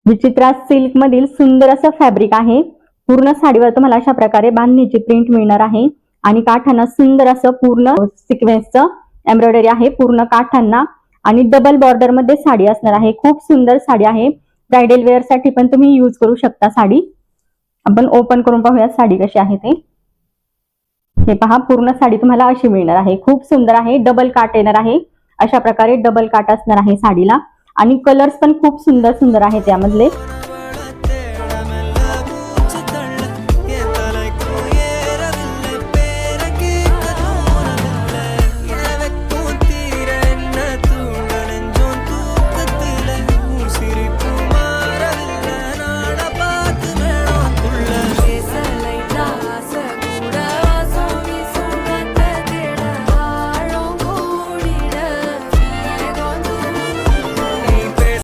विचित्रा silk मधील सुंदर असं फॅब्रिक आहे। पूर्ण साडीवर तुम्हाला अशा प्रकारे बांधणीची प्रिंट मिळणार आहे आणि काठांना सुंदर असं पूर्ण सिक्वेन्सचं एम्ब्रॉयडरी आहे पूर्ण काठांना आणि डबल बॉर्डर मध्ये साडी असणार आहे। खूप सुंदर साडी आहे। ब्राइडल वेअर साठी पण तुम्ही यूज करू शकता साडी। आपण ओपन करून पाहूया साडी कशी आहे ते। हे पहा पूर्ण साडी तुम्हाला अशी मिळणार आहे। खूप सुंदर आहे। डबल काट येणार आहे। अशा प्रकारे डबल काट असणार आहे साडीला आणि कलर्स पण खूप सुंदर सुंदर आहेत यामधले।